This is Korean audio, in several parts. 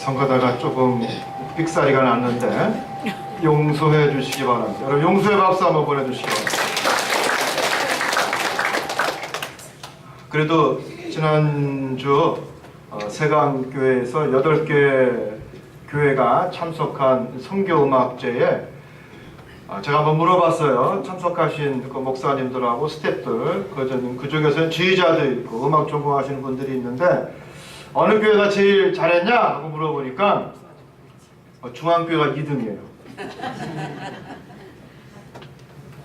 전가다가 조금 삑사리가 났는데 용서해 주시기 바랍니다. 여러분 용서의 박수 한번 보내주시기 바랍니다. 그래도 지난주 세강교회에서 8개 교회가 참석한 선교음악제에 제가 한번 물어봤어요. 참석하신 그 목사님들하고 스태프들, 그 중에서는 지휘자도 있고 음악 전공하시는 분들이 있는데 어느 교회가 제일 잘했냐 하고 물어보니까 중앙교회가 2등이에요.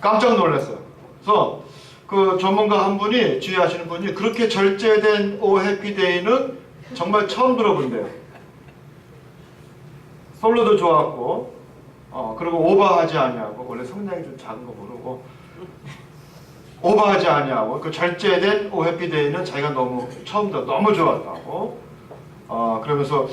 깜짝 놀랐어요. 그래서 그 전문가 한 분이, 지휘하시는 분이 그렇게 절제된 오 해피데이는 정말 처음 들어본대요. 솔로도 좋았고 그리고 오버하지 아니하고, 원래 성량이 좀 작은 거 모르고 오버하지 아니하고 그 절제된 오 해피데이는 자기가 너무 너무 좋았다고 그러면서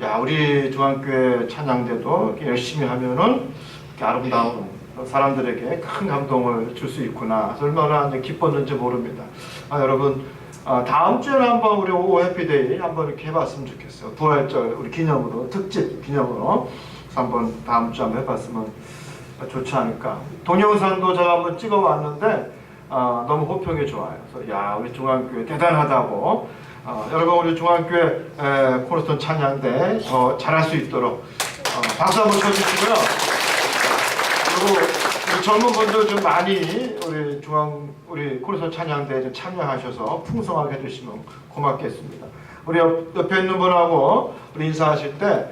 야, 우리 중앙교회 찬양대도 이렇게 열심히 하면은 이렇게 아름다운 사람들에게 큰 감동을 줄 수 있구나. 얼마나 기뻤는지 모릅니다. 여러분 다음 주에는 한번 우리 오 해피데이 한번 이렇게 해봤으면 좋겠어요. 부활절 우리 기념으로, 특집 기념으로 한번 다음 주에 한번 해봤으면 좋지 않을까. 동영상도 제가 한번 찍어봤는데 너무 호평이 좋아요. 그래서 야, 우리 중앙교회 대단하다고. 여러분 우리 중앙교회 코너스톤 찬양대 더 잘할 수 있도록 박수 한번 쳐주시고요. 그리고 우리 젊은 분들 좀 많이 우리 코너스톤 찬양대에 좀 참여하셔서 풍성하게 해주시면 고맙겠습니다. 우리 옆에 있는 분하고 우리 인사하실 때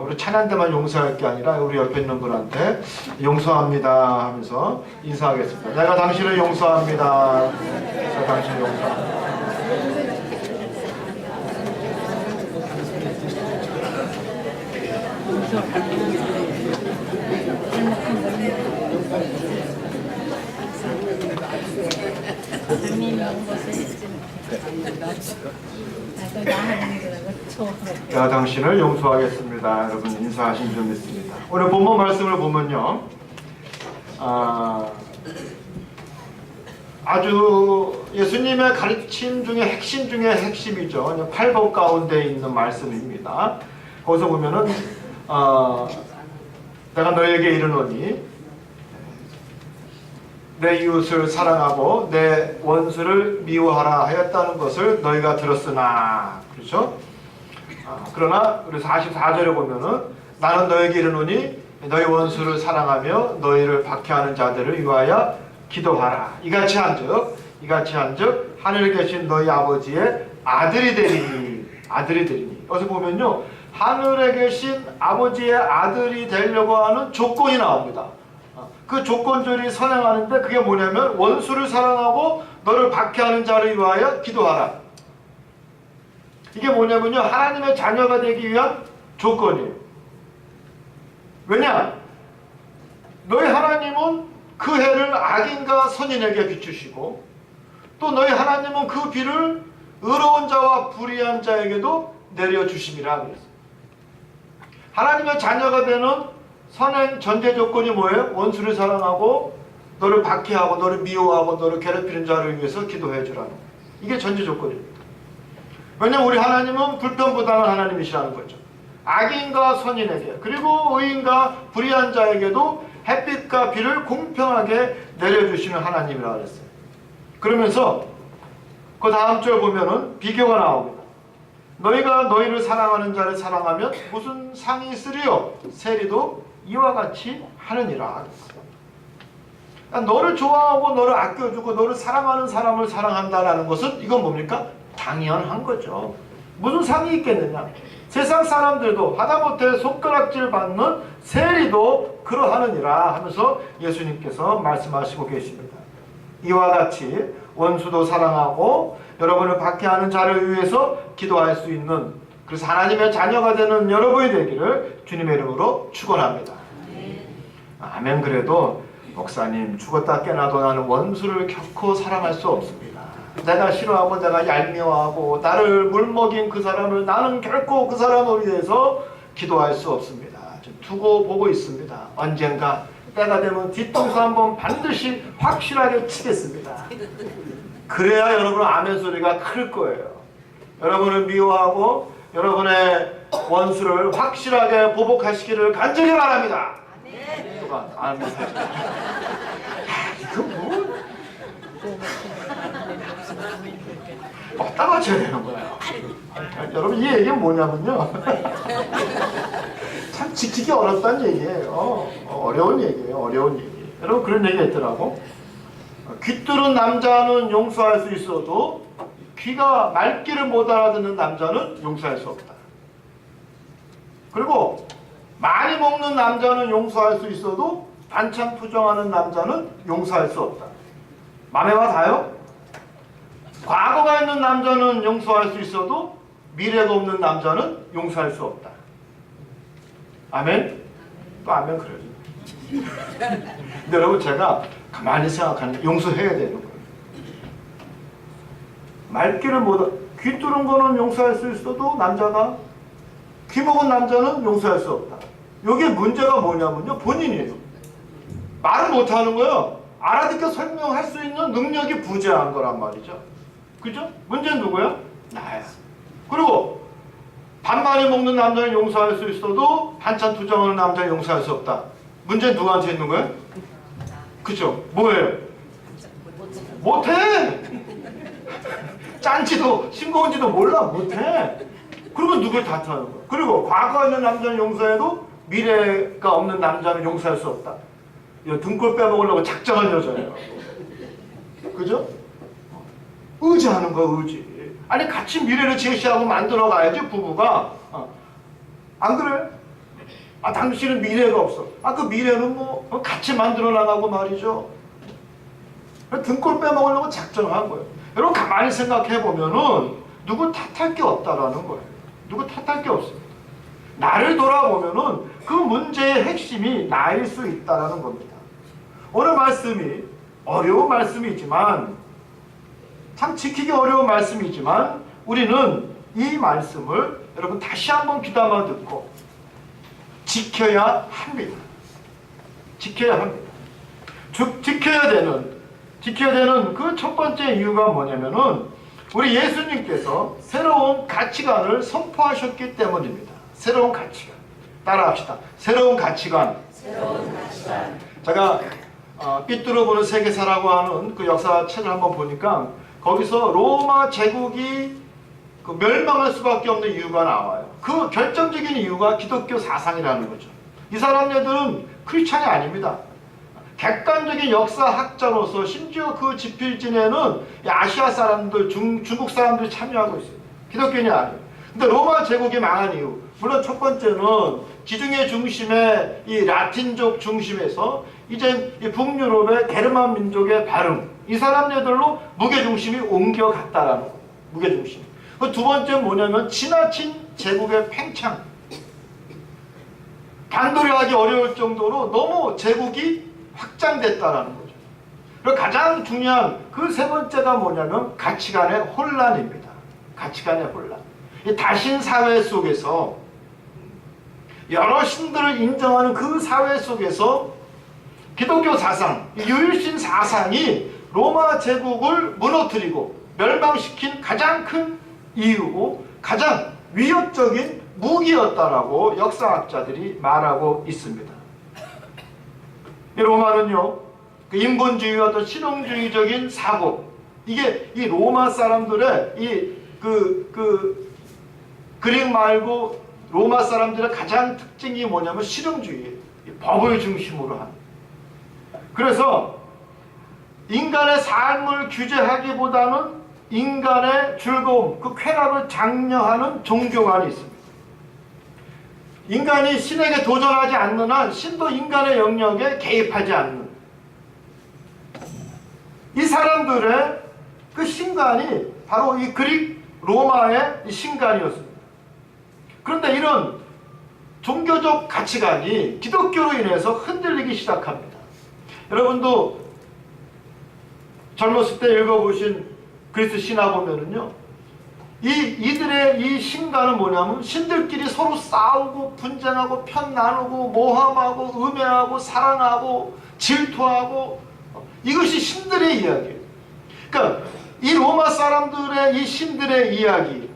우리 찬양대만 용서할 게 아니라 우리 옆에 있는 분한테 용서합니다 하면서 인사하겠습니다. 내가 당신을 용서합니다. 제가 당신을 용서합니다. 내가 당신을 용서하겠습니다. 여러분 인사하신 줄 믿습니다. 오늘 본문 말씀을 보면요, 아주 예수님의 가르침 중에 핵심 중에 핵심이죠. 8복 가운데 있는 말씀입니다. 거기서 보면은 내가 너에게 이르노니 내 이웃을 사랑하고 내 원수를 미워하라 하였다는 것을 너희가 들었으나, 그렇죠? 그러나 우리 44절에 보면은 나는 너에게 이르노니 너희 원수를 사랑하며 너희를 박해하는 자들을 위하여 기도하라. 이같이 한즉 하늘에 계신 너희 아버지의 아들이 되리니. 여기서 보면요, 하늘에 계신 아버지의 아들이 되려고 하는 조건이 나옵니다. 그 조건들이 선행하는데 그게 뭐냐면 원수를 사랑하고 너를 박해하는 자를 위하여 기도하라. 이게 뭐냐면요, 하나님의 자녀가 되기 위한 조건이에요. 왜냐? 너희 하나님은 그 해를 악인과 선인에게 비추시고 또 너희 하나님은 그 비를 의로운 자와 불의한 자에게도 내려주심이라 그랬어요. 하나님의 자녀가 되는 선행 전제 조건이 뭐예요? 원수를 사랑하고 너를 박해하고 너를 미워하고 너를 괴롭히는 자를 위해서 기도해 주라는 거예요. 이게 전제 조건입니다. 왜냐하면 우리 하나님은 불편부당한 하나님이시라는 거죠. 악인과 선인에게 그리고 의인과 불의한 자에게도 햇빛과 비를 공평하게 내려주시는 하나님이라고 그랬어요. 그러면서 그 다음 주에 보면은 비교가 나옵니다. 너희가 너희를 사랑하는 자를 사랑하면 무슨 상이 있으리요? 세리도 이와 같이 하느니라. 그러니까 너를 좋아하고 너를 아껴주고 너를 사랑하는 사람을 사랑한다는 것은 이건 뭡니까? 당연한 거죠. 무슨 상이 있겠느냐? 세상 사람들도 하다못해 손가락질 받는 세리도 그러하느니라 하면서 예수님께서 말씀하시고 계십니다. 이와 같이 원수도 사랑하고 여러분을 박해하는 자를 위해서 기도할 수 있는, 그래서 하나님의 자녀가 되는 여러분이 되기를 주님의 이름으로 축원합니다. 아멘. 그래도 목사님, 죽었다 깨나도 나는 원수를 결코 사랑할 수 없습니다. 내가 싫어하고 내가 얄미워하고 나를 물먹인 그 사람을 나는 결코 그 사람을 위해서 기도할 수 없습니다. 두고 보고 있습니다. 언젠가 때가 되면 뒤통수 한번 반드시 확실하게 치겠습니다. 그래야 여러분 아멘 소리가 클 거예요. 여러분을 미워하고 여러분의 원수를 확실하게 보복하시기를 간절히 바랍니다. 누가 아멘. 이거 뭐 왔다 맞춰야 되는 거예요. 여러분 이 얘기는 뭐냐면요. 참 지키기 어렵다는 얘기예요. 어려운 얘기예요. 어려운 얘기. 여러분 그런 얘기가 있더라고. 귀 뚫은 남자는 용서할 수 있어도 귀가 말귀를 못 알아듣는 남자는 용서할 수 없다. 그리고 많이 먹는 남자는 용서할 수 있어도 반찬 투정하는 남자는 용서할 수 없다. 맘에 와 닿아요? 과거가 있는 남자는 용서할 수 있어도 미래가 없는 남자는 용서할 수 없다. 아멘? 또 아멘 그래요. 근데 여러분 제가 가만히 생각하는 용서해야 되는 거예요. 말귀를 귀 뚫은 거는 용서할 수 있어도 남자가 귀 먹은 남자는 용서할 수 없다. 여기에 문제가 뭐냐면요. 본인이에요. 말을 못하는 거예요. 알아듣게 설명할 수 있는 능력이 부재한 거란 말이죠. 그죠? 문제는 누구야? 나야. 그리고 밥 많이 먹는 남자는 용서할 수 있어도 반찬 투정하는 남자는 용서할 수 없다. 문제는 누구한테 있는 거예요? 그죠? 뭐예요? 못해! 짠지도 싱거운지도 몰라. 못해. 그러면 누굴 탓하는 거야? 그리고 과거에 있는 남자는 용서해도 미래가 없는 남자는 용서할 수 없다. 등골 빼먹으려고 작정한 여자예요. 그죠? 의지하는 거야, 의지. 아니 같이 미래를 제시하고 만들어 가야지 부부가. 안 그래? 당신은 미래가 없어. 그 미래는 뭐 같이 만들어 나가고 말이죠. 등골 빼먹으려고 작정한 거예요. 여러분 가만히 생각해 보면은 누구 탓할 게 없다라는 거예요. 누구 탓할 게 없어요. 나를 돌아보면은 그 문제의 핵심이 나일 수 있다라는 겁니다. 오늘 말씀이 어려운 말씀이지만 참 지키기 어려운 말씀이지만 우리는 이 말씀을 여러분 다시 한번 귀담아 듣고 지켜야 합니다. 지켜야 합니다. 지켜야 되는 그 첫 번째 이유가 뭐냐면은 우리 예수님께서 새로운 가치관을 선포하셨기 때문입니다. 새로운 가치관. 따라합시다. 새로운 가치관. 제가 삐뚤어 보는 세계사라고 하는 그 역사책을 한번 보니까 거기서 로마 제국이 그 멸망할 수밖에 없는 이유가 나와요. 그 결정적인 이유가 기독교 사상이라는 거죠. 이 사람들은 크리스찬이 아닙니다. 객관적인 역사학자로서 심지어 그 집필진에는 아시아 사람들, 중국 사람들이 참여하고 있어요. 기독교인이 아니에요. 근데 로마 제국이 망한 이유, 물론 첫 번째는 지중해 중심의 이 라틴족 중심에서 이제 이 북유럽의 게르만 민족의 발음, 이 사람들로 무게중심이 옮겨갔다라는 거예요. 무게중심. 두 번째는 뭐냐면 지나친 제국의 팽창. 단도리 하기 어려울 정도로 너무 제국이 확장됐다라는 거죠. 그리고 가장 중요한 그 세 번째가 뭐냐면 가치관의 혼란입니다. 가치관의 혼란. 이 다신 사회 속에서 여러 신들을 인정하는 그 사회 속에서 기독교 사상, 유일신 사상이 로마 제국을 무너뜨리고 멸망시킨 가장 큰 이유고 가장 위협적인 무기였다라고 역사학자들이 말하고 있습니다. 이 로마는요, 그 인본주의와 어떤 실용주의적인 사고, 이게 이 로마 사람들의 그릭 말고 로마 사람들의 가장 특징이 뭐냐면 실용주의예요. 법을 중심으로 하는. 그래서 인간의 삶을 규제하기보다는 인간의 즐거움, 그 쾌락을 장려하는 종교관이 있습니다. 인간이 신에게 도전하지 않는 한 신도 인간의 영역에 개입하지 않는 이 사람들의 그 신관이 바로 이 그릭 로마의 이 신관이었습니다. 그런데 이런 종교적 가치관이 기독교로 인해서 흔들리기 시작합니다. 여러분도 젊었을 때 읽어보신 그리스 신화 보면은요, 이들의 이 신가는 뭐냐면 신들끼리 서로 싸우고 분쟁하고 편 나누고 모함하고 음해하고 사랑하고 질투하고 이것이 신들의 이야기예요. 그러니까 이 로마 사람들의 이 신들의 이야기,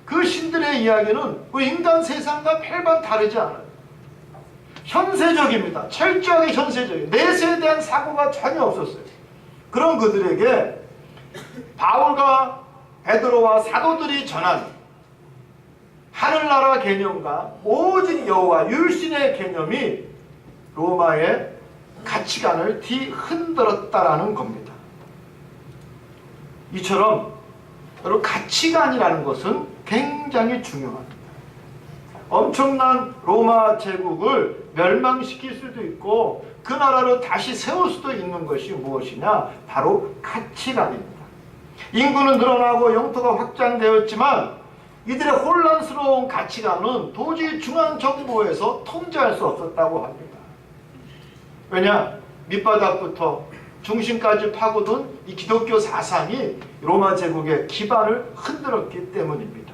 그 신들의 이야기는 우리 인간 세상과 별반 다르지 않아요. 현세적입니다. 철저하게 현세적이에요. 내세에 대한 사고가 전혀 없었어요. 그런 그들에게 바울과 베드로와 사도들이 전한 하늘나라 개념과 오직 여호와 율신의 개념이 로마의 가치관을 뒤흔들었다라는 겁니다. 이처럼 여러분, 가치관이라는 것은 굉장히 중요합니다. 엄청난 로마 제국을 멸망시킬 수도 있고 그 나라를 다시 세울 수도 있는 것이 무엇이냐? 바로 가치관입니다. 인구는 늘어나고 영토가 확장되었지만 이들의 혼란스러운 가치관은 도저히 중앙정부에서 통제할 수 없었다고 합니다. 왜냐? 밑바닥부터 중심까지 파고든 이 기독교 사상이 로마 제국의 기반을 흔들었기 때문입니다.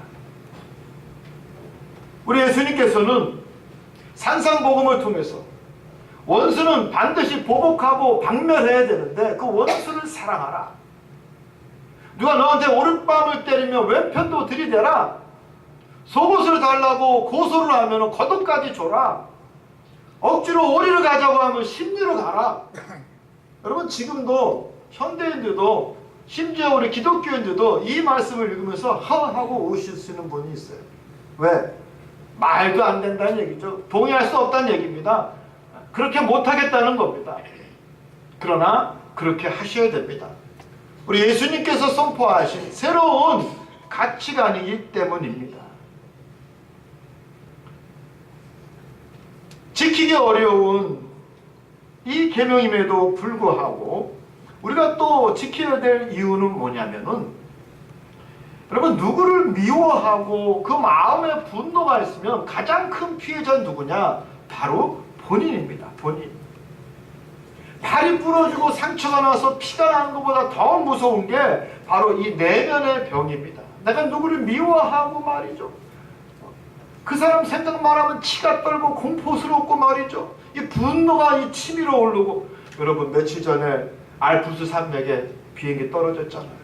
우리 예수님께서는 산상복음을 통해서 원수는 반드시 보복하고 박멸해야 되는데 그 원수를 사랑하라. 누가 너한테 오른뺨을 때리면 왼편도 들이대라. 속옷을 달라고 고소를 하면 겉옷까지 줘라. 억지로 오리를 가자고 하면 심리로 가라. 여러분, 지금도 현대인들도 심지어 우리 기독교인들도 이 말씀을 읽으면서 하고 우시는 분이 있어요. 왜? 말도 안 된다는 얘기죠. 동의할 수 없다는 얘기입니다. 그렇게 못하겠다는 겁니다. 그러나 그렇게 하셔야 됩니다. 우리 예수님께서 선포하신 새로운 가치관이기 때문입니다. 지키기 어려운 이 계명임에도 불구하고 우리가 또 지켜야 될 이유는 뭐냐면은, 여러분, 누구를 미워하고 그 마음에 분노가 있으면 가장 큰 피해자는 누구냐? 바로 본인입니다. 본인. 팔이 부러지고 상처가 나서 피가 나는 것보다 더 무서운 게 바로 이 내면의 병입니다. 내가 누구를 미워하고 말이죠. 그 사람 생각만 하면 치가 떨고 공포스럽고 말이죠. 이 분노가 이 치밀어 오르고, 여러분, 며칠 전에 알프스 산맥에 비행기 떨어졌잖아요.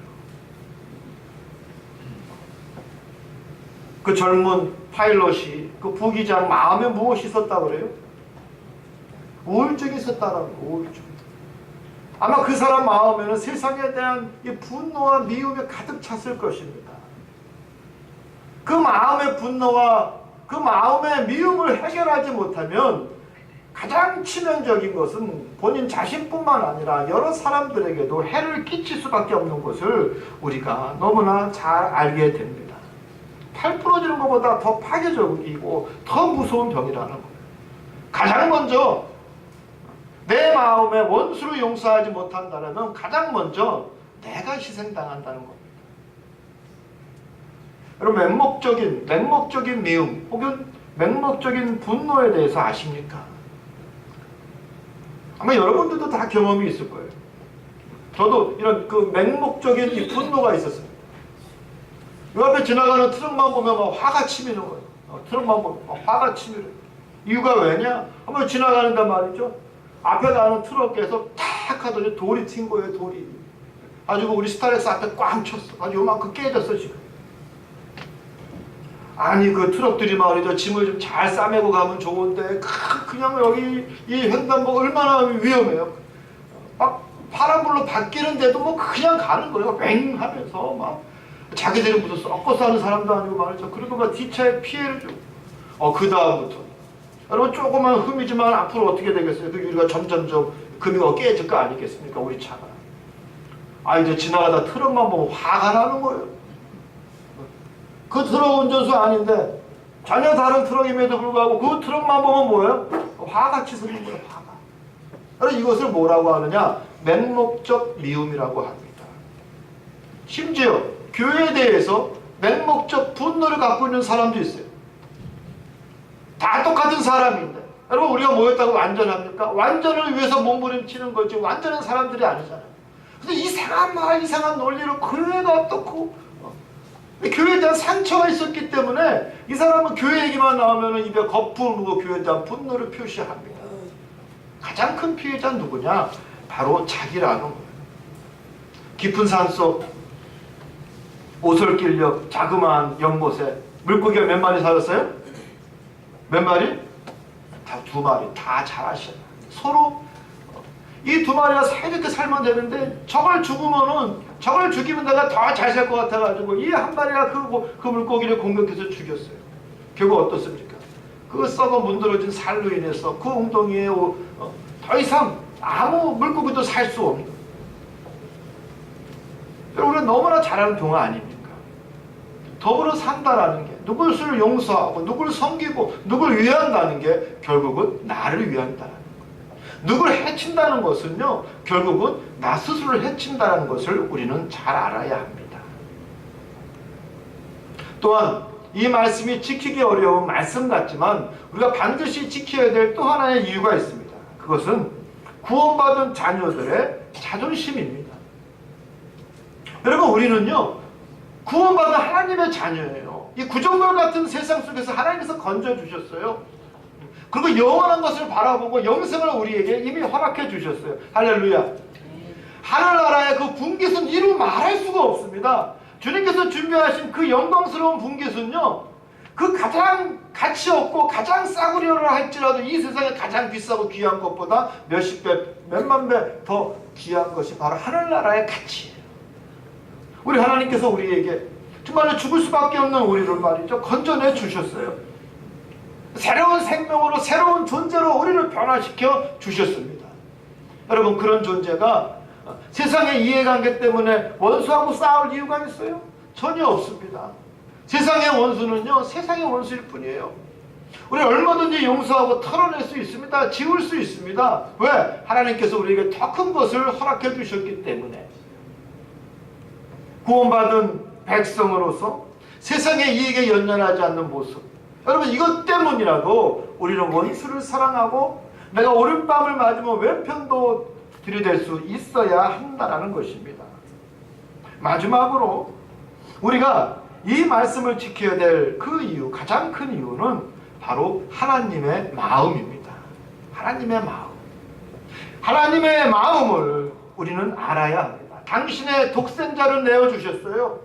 그 젊은 파일럿이, 그 부기장 마음에 무엇이 있었다고 그래요? 우울증이 있었다라고. 우울증. 아마 그 사람 마음에는 세상에 대한 이 분노와 미움이 가득 찼을 것입니다. 그 마음의 분노와 그 마음의 미움을 해결하지 못하면 가장 치명적인 것은 본인 자신뿐만 아니라 여러 사람들에게도 해를 끼칠 수밖에 없는 것을 우리가 너무나 잘 알게 됩니다. 팔 부러지는 것보다 더 파괴적이고 더 무서운 병이라는 거예요. 가장 먼저 내 마음에 원수를 용서하지 못한다면 가장 먼저 내가 희생당한다는 겁니다. 여러분, 맹목적인 미움 혹은 맹목적인 분노에 대해서 아십니까? 아마 여러분들도 다 경험이 있을 거예요. 저도 이런 그 맹목적인 이 분노가 있었어요. 이 앞에 지나가는 트럭만 보면 막 화가 치미는 거예요. 트럭만 보면 막 화가 치밀어요. 이유가 왜냐? 한번 지나가는데 말이죠. 앞에 가는 트럭에서 탁 하더니 돌이 튄 거예요. 돌이. 아주 우리 스타렉스 앞에 꽝 쳤어. 아주 요만큼 깨졌어 지금. 아니, 그 트럭들이 말이죠. 짐을 좀 잘 싸매고 가면 좋은데 그냥 여기 이 횡단보 얼마나 위험해요. 막 파란불로 바뀌는데도 뭐 그냥 가는 거예요. 뱅 하면서 막 자기들이 무슨 썩고 사는 사람도 아니고 말이죠. 그리고 막 뒷차에 피해를 주고. 그 다음부터 여러분, 조그만 흠이지만 앞으로 어떻게 되겠어요? 그 유리가 점점점 금이가 깨질 거 아니겠습니까? 우리 차가. 이제 지나가다 트럭만 보면 화가 나는 거예요. 그 트럭 운전수 아닌데 전혀 다른 트럭임에도 불구하고 그 트럭만 보면 뭐예요? 화가 치솟는 거예요. 화가. 그래서 이것을 뭐라고 하느냐? 맹목적 미움이라고 합니다. 심지어 교회에 대해서 맹목적 분노를 갖고 있는 사람도 있어요. 다 똑같은 사람인데, 여러분, 우리가 모였다고 완전합니까? 완전을 위해서 몸부림치는 거지 완전한 사람들이 아니잖아요. 근데 이상한 말, 이상한 논리로 교회가 어떻고 교회에 대한 상처가 있었기 때문에 이 사람은 교회 얘기만 나오면 입에 거품을 물고 교회에 대한 분노를 표시합니다. 가장 큰 피해자는 누구냐? 바로 자기라는 거예요. 깊은 산속 오솔길역 자그마한 연못에 물고기가 몇 마리 살았어요? 몇 마리? 다 2마리. 다 잘하셔요. 서로 이 2마리가 사이좋게 살면 되는데 저걸 죽이면 내가 더 잘 살 것 같아가지고 이 한 마리가 그 물고기를 공격해서 죽였어요. 결국 어떻습니까? 그 썩어 문드러진 살로 인해서 그 웅덩이에 더 이상 아무 물고기도 살 수 없는, 우리는 너무나 잘 아는 동화 아닙니까? 더불어 산다라는 게 누구를 용서하고 누구를 섬기고 누구를 위한다는 게 결국은 나를 위한다는 거예요. 누구를 해친다는 것은요 결국은 나 스스로를 해친다는 것을 우리는 잘 알아야 합니다. 또한 이 말씀이 지키기 어려운 말씀 같지만 우리가 반드시 지켜야 될 또 하나의 이유가 있습니다. 그것은 구원받은 자녀들의 자존심입니다. 여러분, 우리는요 구원받은 하나님의 자녀예요. 이 구정돌 같은 세상 속에서 하나님께서 건져주셨어요. 그리고 영원한 것을 바라보고 영생을 우리에게 이미 허락해 주셨어요. 할렐루야. 하늘나라의 그 분깃은 이루 말할 수가 없습니다. 주님께서 준비하신 그 영광스러운 분깃은요 그 가장 가치 없고 가장 싸구려를 할지라도 이 세상에 가장 비싸고 귀한 것보다 몇십 배, 몇만 배 더 귀한 것이 바로 하늘나라의 가치예요. 우리 하나님께서 우리에게 정말로 죽을 수밖에 없는 우리를 말이죠 건져내 주셨어요. 새로운 생명으로 새로운 존재로 우리를 변화시켜 주셨습니다. 여러분, 그런 존재가 세상의 이해관계 때문에 원수하고 싸울 이유가 있어요? 전혀 없습니다. 세상의 원수는요 세상의 원수일 뿐이에요. 우리 얼마든지 용서하고 털어낼 수 있습니다. 지울 수 있습니다. 왜? 하나님께서 우리에게 더 큰 것을 허락해 주셨기 때문에. 구원받은 백성으로서 세상의 이익에 연연하지 않는 모습, 여러분, 이것 때문이라도 우리는 원수를 사랑하고 내가 오른밤을 맞으면 왼편도 들이댈 수 있어야 한다는 것입니다. 마지막으로 우리가 이 말씀을 지켜야 될 그 이유, 가장 큰 이유는 바로 하나님의 마음입니다. 하나님의 마음. 하나님의 마음을 우리는 알아야 합니다. 당신의 독생자를 내어주셨어요.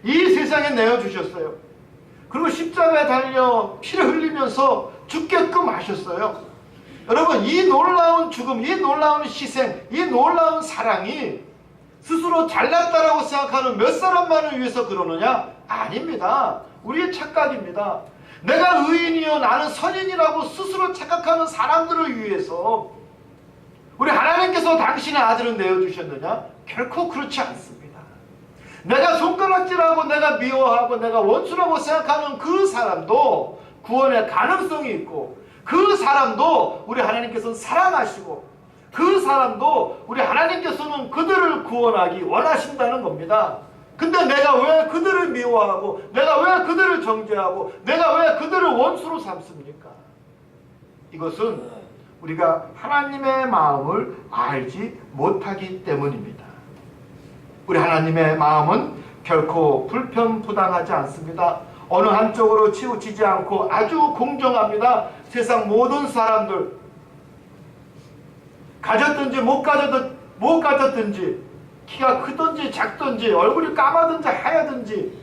이 세상에 내어주셨어요. 그리고 십자가에 달려 피를 흘리면서 죽게끔 하셨어요. 여러분, 이 놀라운 죽음, 이 놀라운 희생, 이 놀라운 사랑이 스스로 잘났다라고 생각하는 몇 사람만을 위해서 그러느냐? 아닙니다. 우리의 착각입니다. 내가 의인이요 나는 선인이라고 스스로 착각하는 사람들을 위해서 우리 하나님께서 당신의 아들을 내어주셨느냐? 결코 그렇지 않습니다. 내가 손가락질하고 내가 미워하고 내가 원수라고 생각하는 그 사람도 구원의 가능성이 있고, 그 사람도 우리 하나님께서는 사랑하시고, 그 사람도 우리 하나님께서는 그들을 구원하기 원하신다는 겁니다. 근데 내가 왜 그들을 미워하고 내가 왜 그들을 정죄하고 내가 왜 그들을 원수로 삼습니까? 이것은 우리가 하나님의 마음을 알지 못하기 때문입니다. 우리 하나님의 마음은 결코 불편부당하지 않습니다. 어느 한쪽으로 치우치지 않고 아주 공정합니다. 세상 모든 사람들, 가졌든지 못 가졌든지, 키가 크든지 작든지, 얼굴이 까마든지 하얗든지,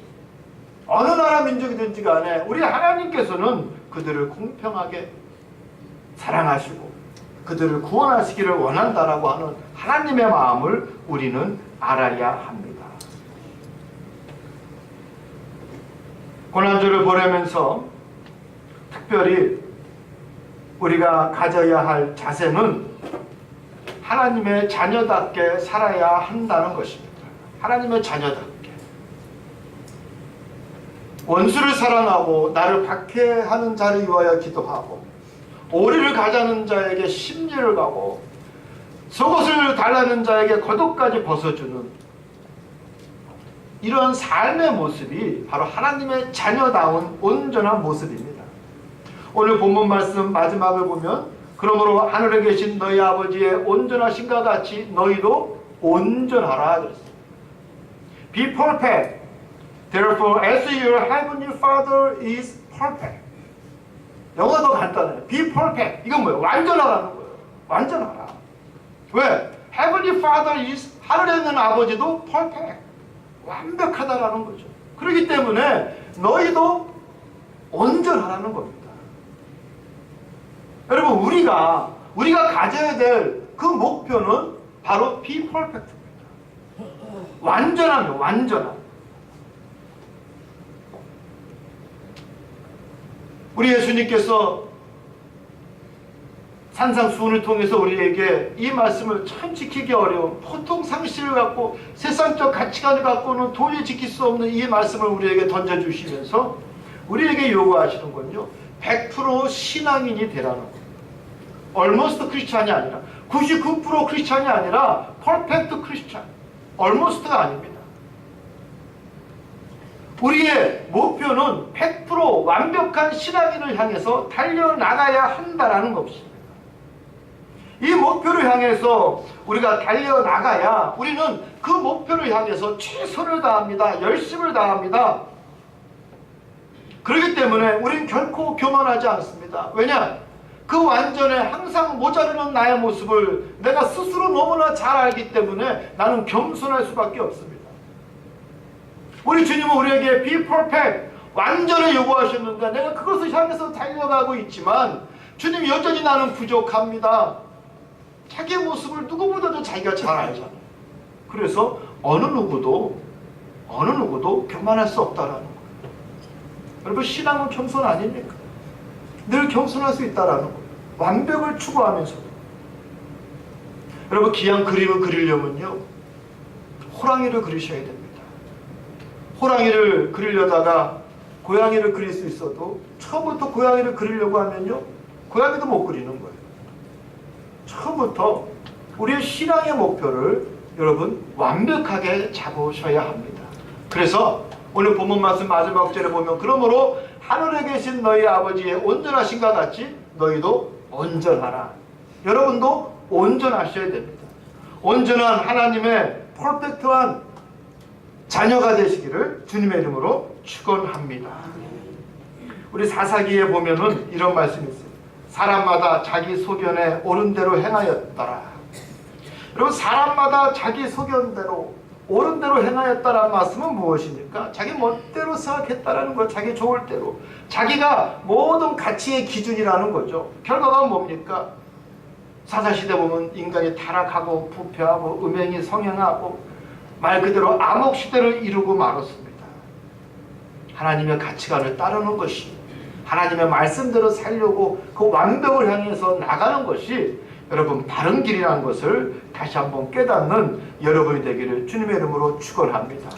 어느 나라 민족이든지 간에 우리 하나님께서는 그들을 공평하게 사랑하시고 그들을 구원하시기를 원한다라고 하는 하나님의 마음을 우리는 알아야 합니다. 고난주를 보내면서 특별히 우리가 가져야 할 자세는 하나님의 자녀답게 살아야 한다는 것입니다. 하나님의 자녀답게. 원수를 사랑하고 나를 박해하는 자를 위하여 기도하고, 오리를 가자는 자에게 심리를 가고, 속옷을 달라는 자에게 겉옷까지 벗어주는 이런 삶의 모습이 바로 하나님의 자녀다운 온전한 모습입니다. 오늘 본문 말씀 마지막을 보면, 그러므로 하늘에 계신 너희 아버지의 온전하심과 같이 너희도 온전하라 그랬습니다. Be perfect. Therefore, as your heavenly Father is perfect. 영어도 간단해요. Be perfect. 이건 뭐예요? 완전하라는 거예요. 완전하라. 왜? Heavenly Father is, 하늘에 있는 아버지도 perfect. 완벽하다라는 거죠. 그렇기 때문에 너희도 온전하라는 겁니다. 여러분, 우리가 가져야 될 그 목표는 바로 be perfect입니다. 완전함이요, 완전함. 우리 예수님께서 산상수훈을 통해서 우리에게 이 말씀을 참 지키기 어려운 보통 상식을 갖고 세상적 가치관을 갖고는 도저히 지킬 수 없는 이 말씀을 우리에게 던져주시면서 우리에게 요구하시는 건요, 100% 신앙인이 되라는 거예요. almost 크리스찬이 아니라 99% 크리스찬이 아니라 퍼펙트 크리스찬, almost가 아닙니다. 우리의 목표는 100% 완벽한 신앙인을 향해서 달려나가야 한다라는 것입니다. 이 목표를 향해서 우리가 달려나가야 우리는 그 목표를 향해서 최선을 다합니다. 열심을 다합니다. 그렇기 때문에 우리는 결코 교만하지 않습니다. 왜냐? 그 완전에 항상 모자르는 나의 모습을 내가 스스로 너무나 잘 알기 때문에 나는 겸손할 수밖에 없습니다. 우리 주님은 우리에게 be perfect, 완전을 요구하셨는데 내가 그것을 향해서 달려가고 있지만 주님이 여전히 나는 부족합니다. 자기의 모습을 누구보다도 자기가 잘 알잖아요. 그래서 어느 누구도 교만할 수 없다라는 거예요. 여러분, 신앙은 겸손 아닙니까? 늘 겸손할 수 있다라는 거예요. 완벽을 추구하면서도. 여러분, 귀한 그림을 그리려면요, 호랑이를 그리셔야 됩니다. 호랑이를 그리려다가 고양이를 그릴 수 있어도 처음부터 고양이를 그리려고 하면요, 고양이도 못 그리는 거예요. 처음부터 우리의 신앙의 목표를 여러분 완벽하게 잡으셔야 합니다. 그래서 오늘 본문 말씀 마지막 절에 보면 그러므로 하늘에 계신 너희 아버지의 온전하신과 같이 너희도 온전하라. 여러분도 온전하셔야 됩니다. 온전한 하나님의 퍼펙트한 자녀가 되시기를 주님의 이름으로 축원합니다. 우리 사사기에 보면은 이런 말씀이 있어요. 사람마다 자기 소견에 옳은 대로 행하였더라. 여러분, 사람마다 자기 소견대로 옳은 대로 행하였다라는 말씀은 무엇입니까? 자기 멋대로 생각했다라는 거예요. 자기 좋을 대로. 자기가 모든 가치의 기준이라는 거죠. 결과가 뭡니까? 사사시대 보면 인간이 타락하고 부패하고 음행이 성행하고 말 그대로 암흑시대를 이루고 말았습니다. 하나님의 가치관을 따르는 것이, 하나님의 말씀대로 살려고 그 완벽을 향해서 나가는 것이 여러분 바른 길이라는 것을 다시 한번 깨닫는 여러분이 되기를 주님의 이름으로 축원합니다.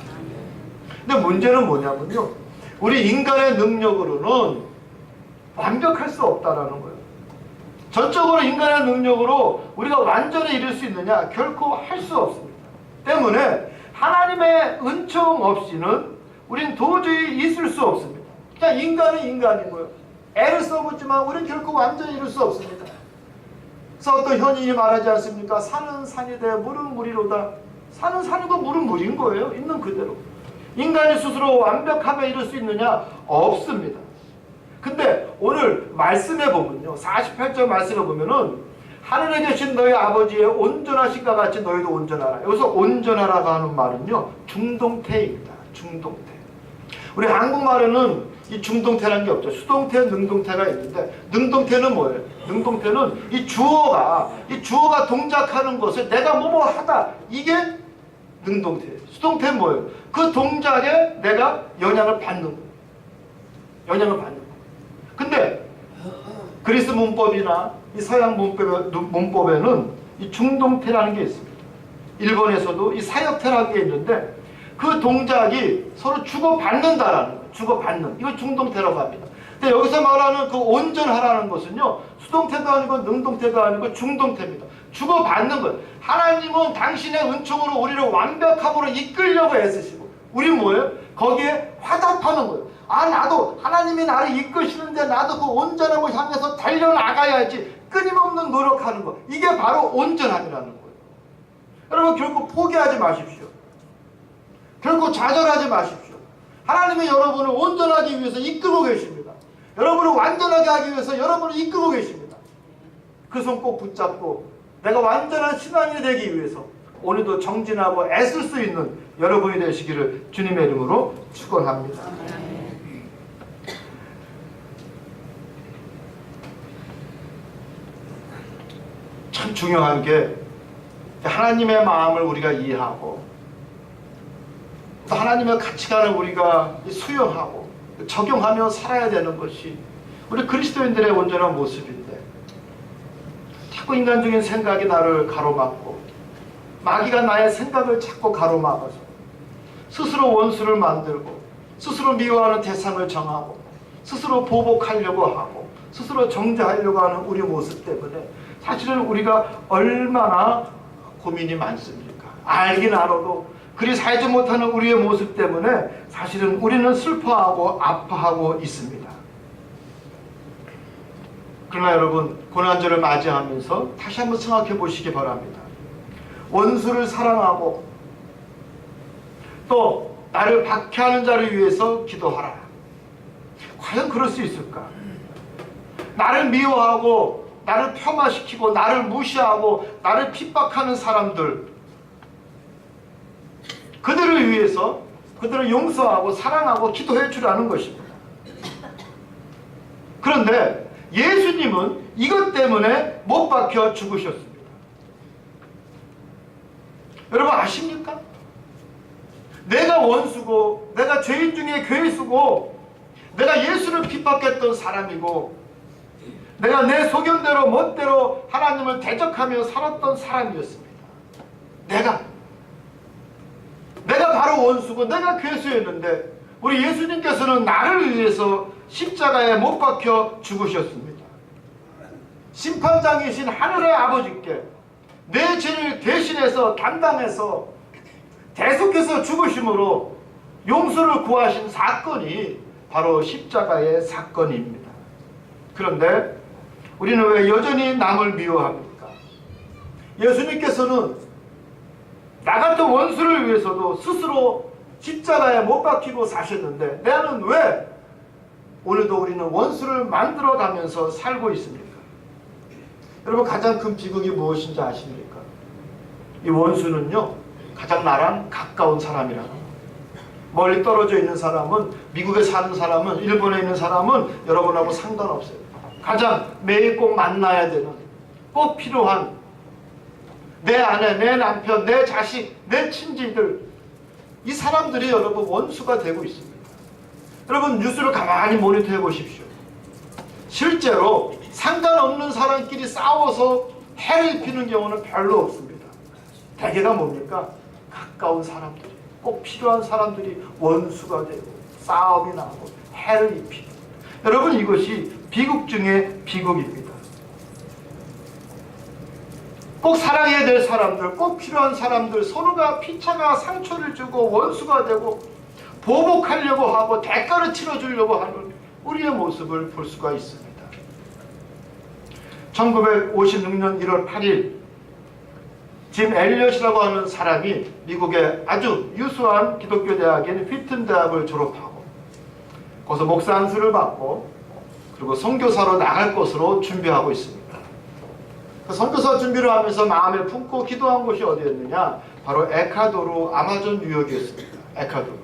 근데 문제는 뭐냐면요, 우리 인간의 능력으로는 완벽할 수 없다라는 거예요. 전적으로 인간의 능력으로 우리가 완전히 이룰 수 있느냐? 결코 할 수 없습니다. 때문에 하나님의 은총 없이는 우린 도저히 있을 수 없습니다. 그냥 인간은 인간이고요, 애를 써보지만 우린 결코 완전히 이룰 수 없습니다. 그래서 어떤 현인이 말하지 않습니까? 산은 산이되 물은 물이로다. 산은 산이고 물은 물인 거예요. 있는 그대로. 인간이 스스로 완벽하게 이룰 수 있느냐? 없습니다. 근데 오늘 말씀에 보면요, 48절 말씀에 보면은 하늘에 계신 너희 아버지의 온전하신과 같이 너희도 온전하라. 여기서 온전하라고 하는 말은요, 중동태입니다. 중동태. 우리 한국말에는 이 중동태라는 게 없죠. 수동태, 능동태가 있는데, 능동태는 뭐예요? 능동태는 이 주어가 동작하는 것을 내가 뭐뭐 하다, 이게 능동태예요. 수동태는 뭐예요? 그 동작에 내가 영향을 받는 거예요. 영향을 받는 거예요. 근데 그리스 문법이나 이 서양 문법에는 이 중동태라는 게 있습니다. 일본에서도 이 사역태라는 게 있는데, 그 동작이 서로 주고받는다라는 거예요. 주고받는. 이걸 중동태라고 합니다. 근데 여기서 말하는 그 온전하라는 것은요, 수동태도 아니고 능동태도 아니고 중동태입니다. 주고받는 거예요. 하나님은 당신의 은총으로 우리를 완벽함으로 이끌려고 애쓰시고, 우리는 뭐예요? 거기에 화답하는 거예요. 아, 나도 하나님이 나를 이끄시는데 나도 그 온전함을 향해서 달려나가야지. 끊임없는 노력하는 거. 이게 바로 온전함이라는 거예요. 여러분, 결코 포기하지 마십시오. 결코 좌절하지 마십시오. 하나님이 여러분을 온전하기 위해서 이끌고 계십니다. 여러분을 완전하게 하기 위해서 여러분을 이끌고 계십니다. 그 손 꼭 붙잡고 내가 완전한 신앙인이 되기 위해서 오늘도 정진하고 애쓸 수 있는 여러분이 되시기를 주님의 이름으로 축원합니다. 참 중요한 게 하나님의 마음을 우리가 이해하고 또 하나님의 가치관을 우리가 수용하고 적용하며 살아야 되는 것이 우리 그리스도인들의 온전한 모습인데, 자꾸 인간적인 생각이 나를 가로막고 마귀가 나의 생각을 자꾸 가로막아서 스스로 원수를 만들고 스스로 미워하는 대상을 정하고 스스로 보복하려고 하고 스스로 정죄하려고 하는 우리 모습 때문에 사실은 우리가 얼마나 고민이 많습니까? 알긴 알아도 그리 살지 못하는 우리의 모습 때문에 사실은 우리는 슬퍼하고 아파하고 있습니다. 그러나 여러분, 고난절을 맞이하면서 다시 한번 생각해 보시기 바랍니다. 원수를 사랑하고 또 나를 박해하는 자를 위해서 기도하라. 과연 그럴 수 있을까? 나를 미워하고 나를 폄하시키고 나를 무시하고 나를 핍박하는 사람들, 그들을 위해서 그들을 용서하고 사랑하고 기도해 주라는 것입니다. 그런데 예수님은 이것 때문에 못 박혀 죽으셨습니다. 여러분 아십니까? 내가 원수고 내가 죄인 중에 괴수고 내가 예수를 핍박했던 사람이고 내가 내 소견대로 멋대로 하나님을 대적하며 살았던 사람이었습니다. 내가 바로 원수고 내가 괴수였는데 우리 예수님께서는 나를 위해서 십자가에 못 박혀 죽으셨습니다. 심판장이신 하늘의 아버지께 내 죄를 대신해서 담당해서 대속해서 죽으심으로 용서를 구하신 사건이 바로 십자가의 사건입니다. 그런데 우리는 왜 여전히 남을 미워합니까? 예수님께서는 나 같은 원수를 위해서도 스스로 십자가에 못 박히고 사셨는데 나는 왜 오늘도 우리는 원수를 만들어가면서 살고 있습니까? 여러분 가장 큰 비극이 무엇인지 아십니까? 이 원수는요, 가장 나랑 가까운 사람이라는 거예요. 멀리 떨어져 있는 사람은, 미국에 사는 사람은, 일본에 있는 사람은 여러분하고 상관없어요. 가장 매일 꼭 만나야 되는, 꼭 필요한 내 아내, 내 남편, 내 자식, 내 친지들, 이 사람들이 여러분 원수가 되고 있습니다. 여러분 뉴스를 가만히 모니터해 보십시오. 실제로 상관없는 사람끼리 싸워서 해를 입히는 경우는 별로 없습니다. 대개가 뭡니까? 가까운 사람들이, 꼭 필요한 사람들이 원수가 되고 싸움이 나고 해를 입히고, 여러분 이것이 비극 중에 비극입니다. 꼭 사랑해야 될 사람들, 꼭 필요한 사람들, 서로가 피차가 상처를 주고 원수가 되고 보복하려고 하고 대가를 치러주려고 하는 우리의 모습을 볼 수가 있습니다. 1956년 1월 8일 짐 엘리엇이라고 하는 사람이 미국의 아주 유수한 기독교 대학인 휘튼 대학을 졸업하고 거기서 목사 안수를 받고 그리고 선교사로 나갈 것으로 준비하고 있습니다. 그 선교사 준비를 하면서 마음에 품고 기도한 곳이 어디였느냐? 바로 에콰도르 아마존 유역이었습니다. 에콰도르.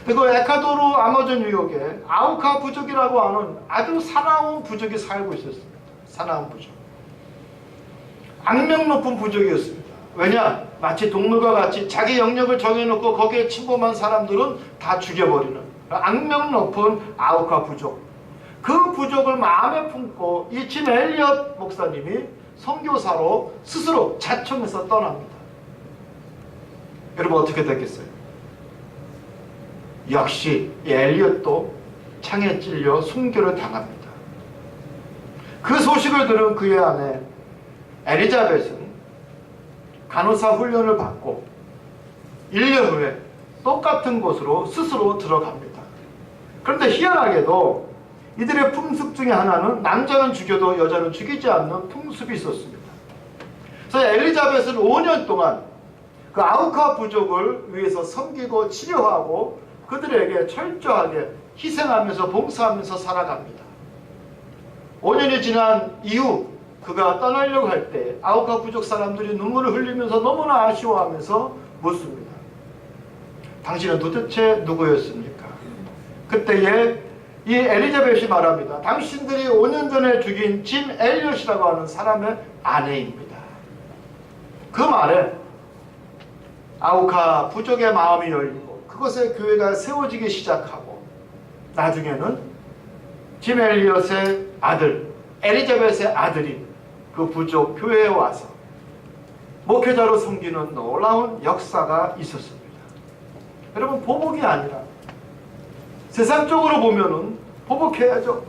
그 에콰도르 아마존 유역에 아우카 부족이라고 하는 아주 사나운 부족이 살고 있었습니다. 사나운 부족. 악명 높은 부족이었습니다. 왜냐? 마치 동물과 같이 자기 영역을 정해놓고 거기에 침범한 사람들은 다 죽여버리는 악명 높은 아우카 부족. 그 부족을 마음에 품고 이 짐 엘리엇 목사님이 선교사로 스스로 자청해서 떠납니다. 여러분 어떻게 됐겠어요? 역시 이 엘리엇도 창에 찔려 순교를 당합니다. 그 소식을 들은 그의 아내 엘리자벳은 간호사 훈련을 받고 1년 후에 똑같은 곳으로 스스로 들어갑니다. 그런데 희한하게도 이들의 풍습 중에 하나는 남자는 죽여도 여자는 죽이지 않는 풍습이 있었습니다. 그래서 엘리자벳은 5년 동안 그 아우카 부족을 위해서 섬기고 치료하고 그들에게 철저하게 희생하면서 봉사하면서 살아갑니다. 5년이 지난 이후 그가 떠나려고 할 때 아우카 부족 사람들이 눈물을 흘리면서 너무나 아쉬워하면서 묻습니다. 당신은 도대체 누구였습니까? 그때에 이 엘리자벳이 말합니다. 당신들이 5년 전에 죽인 짐 엘리엇이라고 하는 사람의 아내입니다. 그 말에 아우카 부족의 마음이 열리고 그곳에 교회가 세워지기 시작하고 나중에는 짐 엘리엇의 아들 엘리자벳의 아들이 그 부족 교회에 와서 목회자로 섬기는 놀라운 역사가 있었습니다. 여러분, 보복이 아니라 세상적으로 보면은 보복해야죠.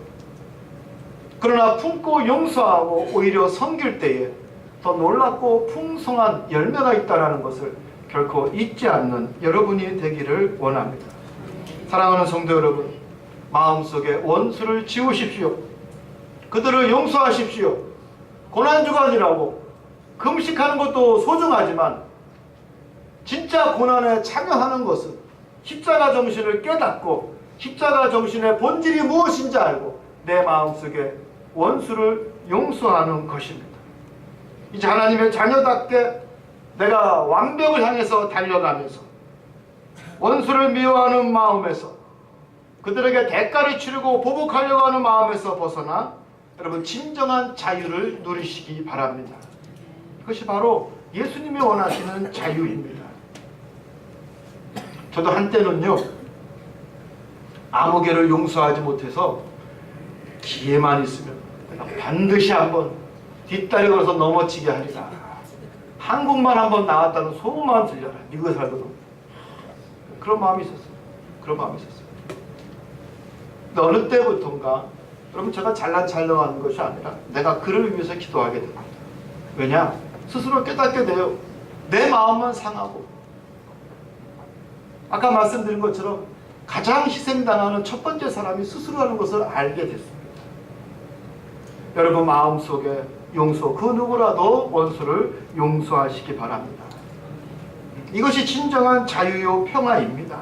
그러나 품고 용서하고 오히려 섬길 때에 더 놀랍고 풍성한 열매가 있다는 것을 결코 잊지 않는 여러분이 되기를 원합니다. 사랑하는 성도 여러분, 마음속에 원수를 지우십시오. 그들을 용서하십시오. 고난주간이라고 금식하는 것도 소중하지만 진짜 고난에 참여하는 것은 십자가 정신을 깨닫고 십자가 정신의 본질이 무엇인지 알고 내 마음속에 원수를 용서하는 것입니다. 이제 하나님의 자녀답게 내가 완벽을 향해서 달려가면서 원수를 미워하는 마음에서 그들에게 대가를 치르고 보복하려고 하는 마음에서 벗어나 여러분 진정한 자유를 누리시기 바랍니다. 그것이 바로 예수님이 원하시는 자유입니다. 저도 한때는요, 아무 개를 용서하지 못해서 기회만 있으면 내가 반드시 한번 뒷다리 걸어서 넘어지게 하리라. 한국만 한번 나왔다는 소문만 들려라. 미국에 살거든. 그런 마음이 있었어요. 그런 마음이 있었어요. 근데 어느 때부터인가 여러분, 제가 잘난 촬영하는 것이 아니라 내가 그를 위해서 기도하게 됩니다. 왜냐? 스스로 깨닫게 돼요. 내 마음만 상하고 아까 말씀드린 것처럼 가장 희생당하는 첫 번째 사람이 스스로라는 것을 알게 됐습니다. 여러분 마음속에 용서, 그 누구라도 원수를 용서하시기 바랍니다. 이것이 진정한 자유요 평화입니다.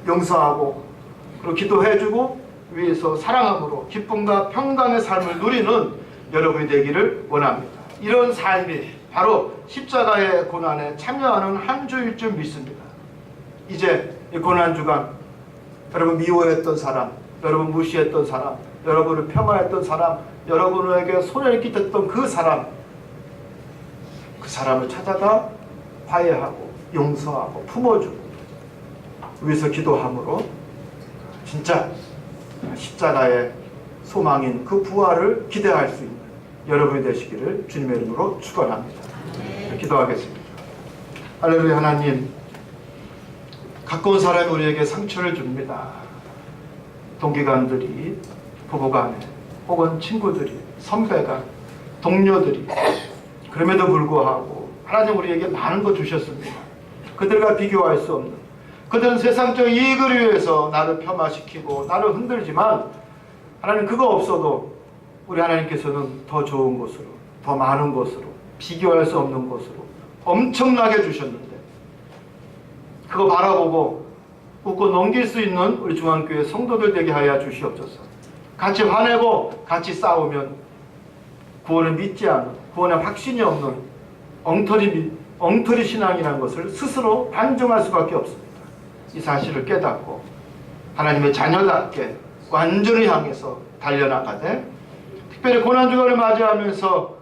용서하고 그리고 기도해주고 위에서 사랑함으로 기쁨과 평강의 삶을 누리는 여러분이 되기를 원합니다. 이런 삶이 바로 십자가의 고난에 참여하는 한 주일 줄 믿습니다. 이제 이 고난주간 여러분 미워했던 사람, 여러분 무시했던 사람, 여러분을 폄하했던 사람, 여러분에게 손해를 끼쳤던 그 사람을 찾아가 화해하고 용서하고 품어주고 위에서 기도함으로 진짜 십자가의 소망인 그 부활을 기대할 수 있는 여러분이 되시기를 주님의 이름으로 축원합니다. 기도하겠습니다. 할렐루야. 하나님, 가까운 사람이 우리에게 상처를 줍니다. 동기간들이, 부부간에, 혹은 친구들이, 선배가, 동료들이. 그럼에도 불구하고 하나님 우리에게 많은 거 주셨습니다. 그들과 비교할 수 없는, 그들은 세상적 이익을 위해서 나를 폄하시키고 나를 흔들지만 하나님 그거 없어도 우리 하나님께서는 더 좋은 것으로, 더 많은 것으로, 비교할 수 없는 것으로 엄청나게 주셨는데 그거 바라보고 웃고 넘길 수 있는 우리 중앙교회 성도들 되게 하여 주시옵소서. 같이 화내고 같이 싸우면 구원을 믿지 않는, 구원에 확신이 없는 엉터리 신앙이라는 것을 스스로 단정할 수밖에 없습니다. 이 사실을 깨닫고 하나님의 자녀답게 완전히 향해서 달려나가되 특별히 고난주간을 맞이하면서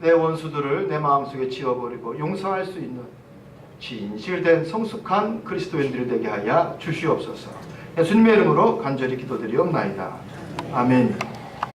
내 원수들을 내 마음속에 지워버리고 용서할 수 있는 진실된 성숙한 그리스도인들이 되게 하여 주시옵소서. 예수님의 이름으로 간절히 기도드리옵나이다. 아멘.